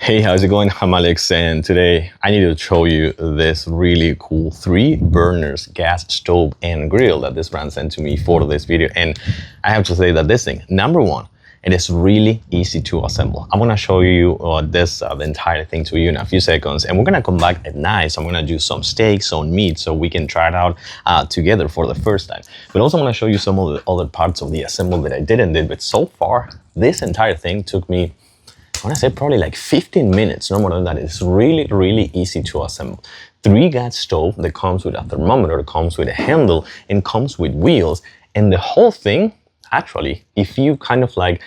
Hey, how's it going? I'm Alex, and today I need to show you this really cool 3 burners gas stove and grill that this brand sent to me for this video. And I have to say that this thing, number one, it is really easy to assemble. I'm gonna show you the entire thing to you in a few seconds, and we're gonna come back at night. So I'm gonna do some steaks, some meat, so we can try it out together for the first time. But also I'm gonna show you some of the other parts of the assemble that I didn't do. But so far, this entire thing took me, I want to say probably like 15 minutes, no more than that. It's really, really easy to assemble. 3-gas stove that comes with a thermometer, comes with a handle, and comes with wheels. And the whole thing, actually, if you kind of like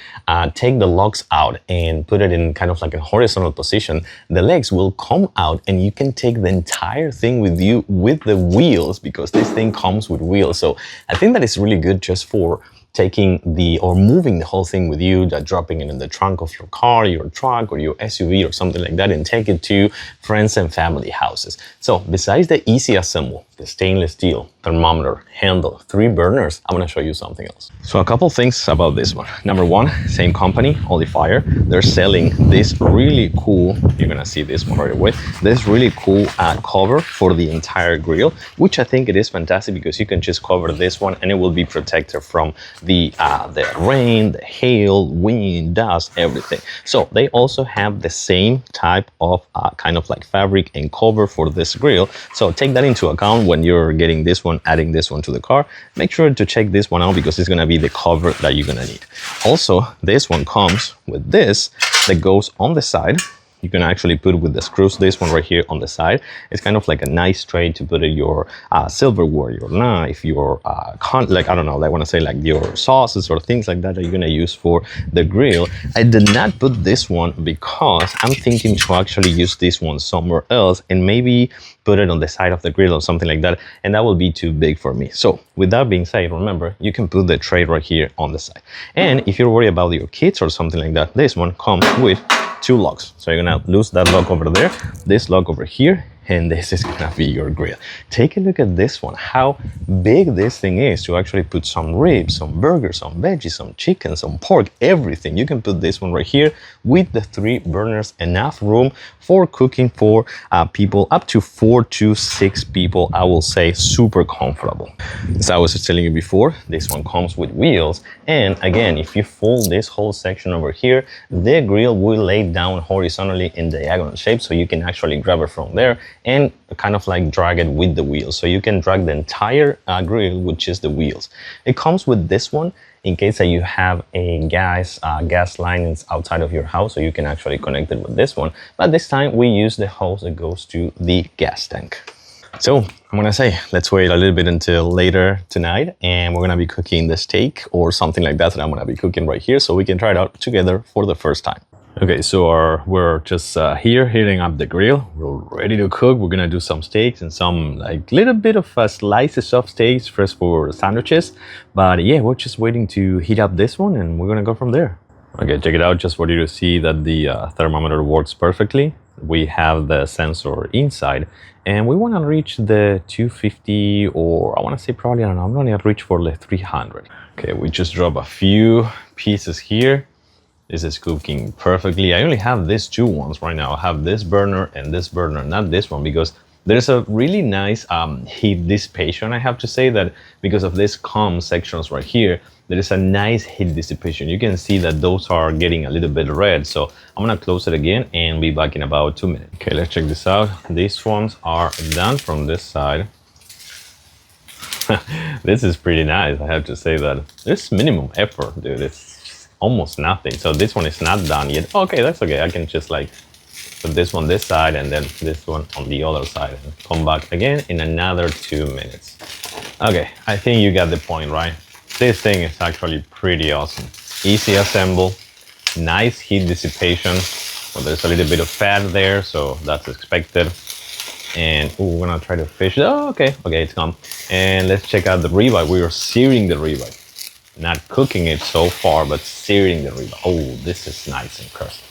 take the lugs out and put it in kind of like a horizontal position, the legs will come out and you can take the entire thing with you with the wheels, because this thing comes with wheels. So I think that is really good just for taking or moving the whole thing with you, dropping it in the trunk of your car, your truck, or your SUV or something like that, and take it to friends and family houses. So besides the easy assemble, the stainless steel, thermometer, handle, 3 burners, I'm gonna show you something else. So a couple things about this one. Number one, same company, Fire. They're selling this really cool, you're gonna see this one right away, this really cool cover for the entire grill, which I think it is fantastic because you can just cover this one and it will be protected from the rain, the hail, wind, dust, everything. So they also have the same type of kind of like fabric and cover for this grill. So take that into account when you're getting this one, adding this one to the car. Make sure to check this one out because it's gonna be the cover that you're gonna need. Also, this one comes with this that goes on the side. You can actually put it with the screws, this one right here on the side. It's kind of like a nice tray to put in your silverware, your knife, your, like, I don't know, I want to say like your sauces or things like that you're going to use for the grill. I did not put this one because I'm thinking to actually use this one somewhere else and maybe put it on the side of the grill or something like that. And that will be too big for me. So with that being said, remember, you can put the tray right here on the side. And if you're worried about your kids or something like that, this one comes with 2 lugs. So you're gonna lose that lug over there, this lug over here, and this is gonna be your grill. Take a look at this one, how big this thing is to actually put some ribs, some burgers, some veggies, some chicken, some pork, everything. You can put this one right here with the 3 burners, enough room for cooking for people up to 4 to 6 people. I will say super comfortable. As I was telling you before, this one comes with wheels. And again, if you fold this whole section over here, the grill will lay down horizontally in diagonal shape, so you can actually grab it from there and kind of like drag it with the wheels. So you can drag the entire grill with just the wheels. It comes with this one in case that you have a gas line outside of your house, so you can actually connect it with this one. But this time we use the hose that goes to the gas tank. So I'm gonna say, let's wait a little bit until later tonight, and we're gonna be cooking the steak or something like that I'm gonna be cooking right here, so we can try it out together for the first time. Okay, so we're just here heating up the grill. We're ready to cook. We're gonna do some steaks and some like little bit of slices of steaks first for sandwiches. But yeah, we're just waiting to heat up this one and we're gonna go from there. Okay, check it out, just for you to see that the thermometer works perfectly. We have the sensor inside and we wanna reach the 250, or I wanna say probably, I don't know, I'm gonna reach for the 300. Okay, we just drop a few pieces here. This is cooking perfectly. I only have these 2 ones right now. I have this burner and this burner, not this one, because there's a really nice heat dissipation. I have to say that because of these calm sections right here, there is a nice heat dissipation. You can see that those are getting a little bit red. So I'm gonna close it again and be back in about 2 minutes. Okay, let's check this out. These ones are done from this side. This is pretty nice. I have to say that there's minimum effort, dude. It's almost nothing. So this one is not done yet. Okay, that's okay. I can just like put this one this side and then this one on the other side and come back again in another 2 minutes. Okay, I think you got the point, right? This thing is actually pretty awesome. Easy assemble, nice heat dissipation. Well, there's a little bit of fat there, so that's expected. And we're gonna try to fish. Oh, okay, it's gone. And let's check out the ribeye. We are searing the ribeye. Not cooking it so far, but searing the ribeye. Oh, this is nice and crisp.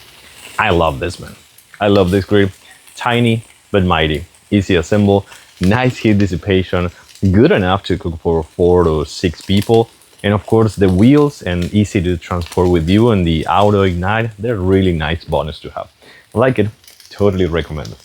I love this, man. I love this grill. Tiny, but mighty. Easy assemble, nice heat dissipation, good enough to cook for 4 to 6 people. And of course, the wheels and easy to transport with you and the auto ignite, they're really nice bonus to have. Like it, totally recommend.